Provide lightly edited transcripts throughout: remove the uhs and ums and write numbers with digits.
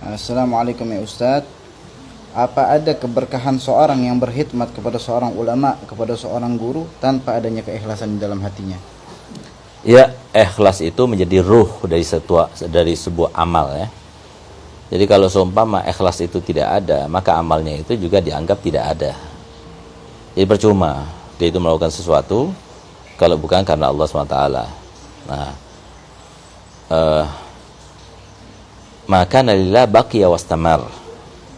Assalamualaikum ya Ustadz. Apa ada keberkahan seorang yang berkhidmat kepada seorang ulama, kepada seorang guru tanpa adanya keikhlasan di dalam hatinya? Ya, ikhlas itu menjadi ruh dari sebuah amal ya. Jadi kalau seumpama ikhlas itu tidak ada, maka amalnya itu juga dianggap tidak ada. Jadi percuma dia itu melakukan sesuatu kalau bukan karena Allah SWT. Nah, maka nalillah baqiya wastamar.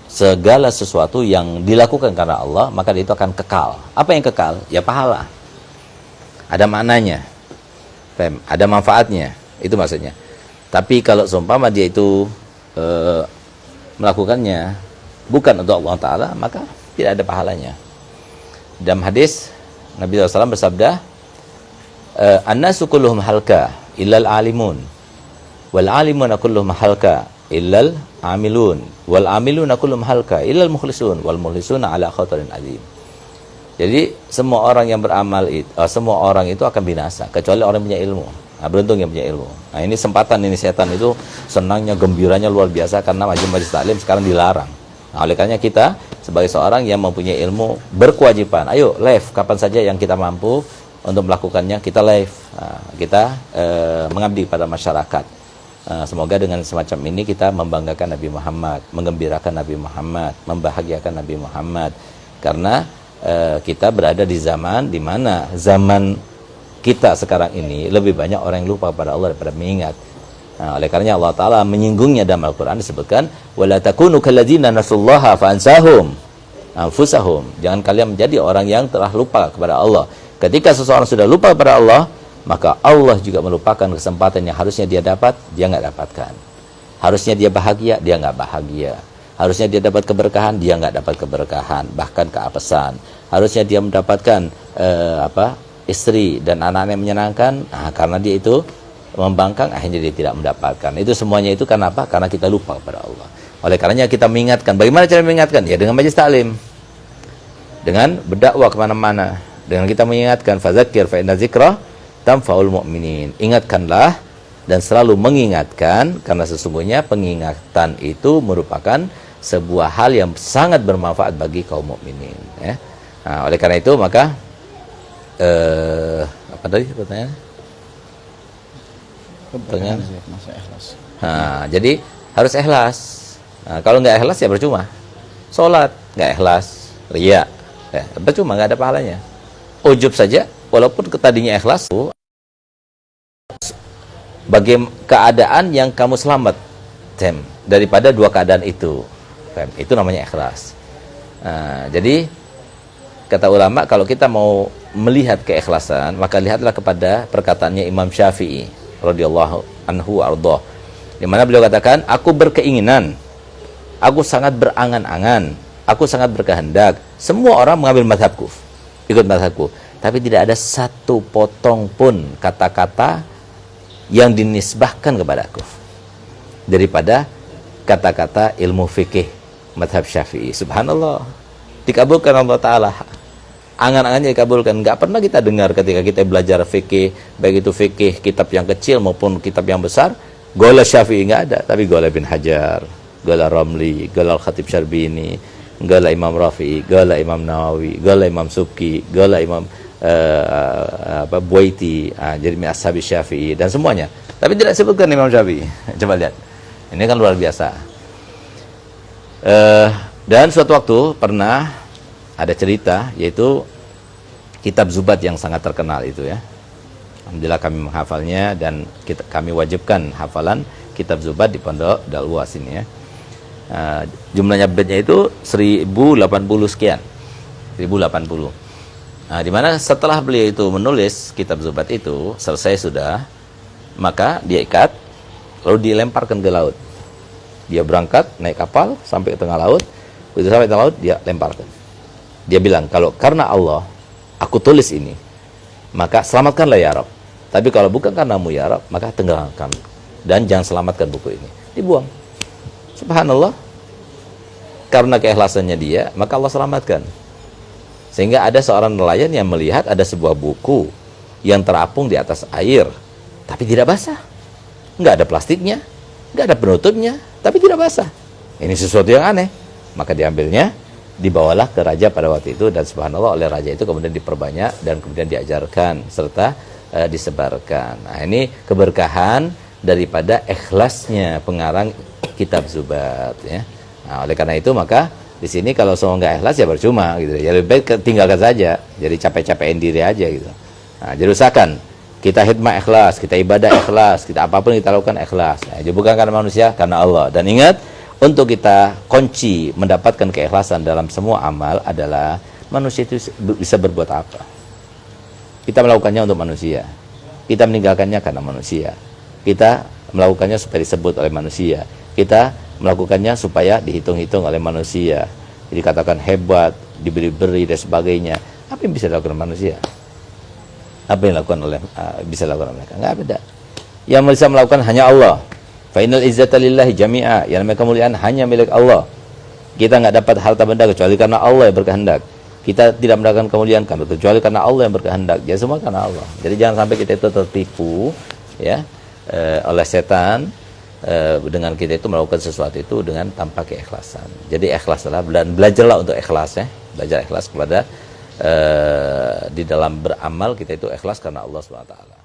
Segala sesuatu yang dilakukan karena Allah, maka itu akan kekal. Apa yang kekal? Ya pahala. Ada maknanya. Ada manfaatnya. Itu maksudnya. Tapi kalau seumpama dia itu melakukannya bukan untuk Allah Ta'ala, maka tidak ada pahalanya. Dalam hadis Nabi SAW bersabda, "An-nasu kulluhum halka illal alimun, wal alimuna kulluhum halka illal amilun, wal amiluna kulluhum halka illal mukhlisun, wal mukhlisuna ala khatarin azim." Jadi semua orang yang beramal itu, semua orang itu akan binasa kecuali orang yang punya ilmu. Nah, beruntung yang punya ilmu. Nah, ini sempatan, ini setan itu senangnya, gembiranya luar biasa karena majelis taklim sekarang dilarang. Nah, oleh karena kita sebagai seorang yang mempunyai ilmu berkewajiban, ayo live kapan saja yang kita mampu untuk melakukannya, kita live. Nah, kita mengabdi pada masyarakat. Semoga dengan semacam ini kita membanggakan Nabi Muhammad, menggembirakan Nabi Muhammad, membahagiakan Nabi Muhammad. Karena kita berada di zaman di mana zaman kita sekarang ini lebih banyak orang yang lupa pada Allah daripada mengingat. Nah, oleh karenanya Allah Ta'ala menyinggungnya dalam Al-Quran, disebutkan wala takunu kalladzina nasullaha fa'ansahum anfusahum. Jangan kalian menjadi orang yang telah lupa kepada Allah. Ketika seseorang sudah lupa kepada Allah, maka Allah juga melupakan kesempatan yang harusnya dia dapat, dia nggak dapatkan. Harusnya dia bahagia, dia nggak bahagia. Harusnya dia dapat keberkahan, dia nggak dapat keberkahan, bahkan keapesan. Harusnya dia mendapatkan istri dan anak-anak yang menyenangkan, nah, karena dia itu membangkang, akhirnya dia tidak mendapatkan. Itu semuanya itu karena apa? Karena kita lupa kepada Allah. Oleh karenanya kita mengingatkan. Bagaimana cara mengingatkan? Ya dengan majelis taklim, dengan berdakwah kemana-mana, dengan kita mengingatkan, fadzakir fa inna dzikra tanfa'ul mu'minin. Ingatkanlah dan selalu mengingatkan, karena sesungguhnya pengingatan itu merupakan sebuah hal yang sangat bermanfaat bagi kaum mukminin. Ya. Nah, oleh karena itu maka apa tadi pertanyaan? Pertanyaan. Nah, jadi harus ikhlas. Nah, kalau nggak ikhlas ya percuma. Sholat nggak ikhlas, riya, ya, percuma, nggak ada pahalanya. Ujub saja, walaupun tadinya ikhlas, bagaimana keadaan yang kamu selamat daripada dua keadaan itu, itu namanya ikhlas. Nah, jadi kata ulama, kalau kita mau melihat keikhlasan, maka lihatlah kepada perkataannya Imam Syafi'i radhiyallahu anhu ardhah, di mana beliau katakan, aku berkeinginan, aku sangat berangan-angan, aku sangat berkehendak semua orang mengambil mazhabku, ikut mazhabku, tapi tidak ada satu potong pun kata-kata yang dinisbahkan kepadaku daripada kata-kata ilmu fikih mazhab Syafi'i. Subhanallah, dikabulkan Allah Ta'ala, angan-angannya dikabulkan. Nggak pernah kita dengar ketika kita belajar fikih, baik itu fikih kitab yang kecil maupun kitab yang besar, gola Syafi'i nggak ada, tapi gola bin Hajar, gola Ramli, gola Al-Khatib Syarbini, gola Imam Rafi'i, gola Imam Nawawi, gola Imam Subki, gola Imam Buaiti, jadi min ashabi Syafi'i, dan semuanya. Tapi tidak sebutkan Imam Syafi'i. Coba lihat, ini kan luar biasa. Dan suatu waktu pernah ada cerita, yaitu kitab Zubat yang sangat terkenal itu ya. Alhamdulillah kami menghafalnya, dan kami wajibkan hafalan kitab Zubat di Pondok Dalwas ini ya. Jumlahnya baitnya itu 1080 sekian, 1080. Nah, dimana setelah beliau itu menulis kitab Zubat itu selesai sudah, maka dia ikat lalu dilemparkan ke laut. Dia berangkat naik kapal sampai ke tengah laut, begitu sampai tengah laut dia lemparkan. Dia bilang, kalau karena Allah aku tulis ini, maka selamatkanlah ya Rabb. Tapi kalau bukan karenamu ya Rabb, maka tenggelamkan dan jangan selamatkan buku ini. Dibuang. Subhanallah, karena keikhlasannya dia, maka Allah selamatkan. Sehingga ada seorang nelayan yang melihat ada sebuah buku yang terapung di atas air, tapi tidak basah. Nggak ada plastiknya, nggak ada penutupnya, tapi tidak basah. Ini sesuatu yang aneh. Maka diambilnya, dibawalah ke raja pada waktu itu, dan subhanallah oleh raja itu kemudian diperbanyak dan kemudian diajarkan serta disebarkan. Nah, ini keberkahan daripada ikhlasnya pengarang kitab Zubat, ya. Nah, oleh karena itu maka di sini kalau semua nggak ikhlas ya percuma gitu. Ya lebih baik tinggalkan saja. Jadi capek-capekin diri aja gitu. Nah, jadi usahakan kita khidmah ikhlas, kita ibadah ikhlas, kita apapun kita lakukan ikhlas. Nah, jadi bukan karena manusia, karena Allah. Dan ingat, untuk kita kunci mendapatkan keikhlasan dalam semua amal adalah manusia itu bisa berbuat apa. Kita melakukannya untuk manusia. Kita meninggalkannya karena manusia. Kita melakukannya supaya disebut oleh manusia. Kita melakukannya supaya dihitung-hitung oleh manusia. Jadi katakan hebat, diberi-beri dan sebagainya. Apa yang bisa dilakukan manusia? Apa yang bisa dilakukan mereka? Enggak beda. Yang bisa melakukan hanya Allah. Fa innal izzata lillahi jami'a. Yang namanya kemuliaan hanya milik Allah. Kita nggak dapat harta benda kecuali karena Allah yang berkehendak. Kita tidak mendapatkan kemuliaan kecuali karena Allah yang berkehendak. Ya semua karena Allah. Jadi jangan sampai kita itu tertipu, ya, oleh setan dengan kita itu melakukan sesuatu itu dengan tanpa keikhlasan. Jadi ikhlaslah dan belajarlah untuk ikhlas, ya. Belajar ikhlas kepada di dalam beramal kita itu ikhlas karena Allah Subhanahu wa taala.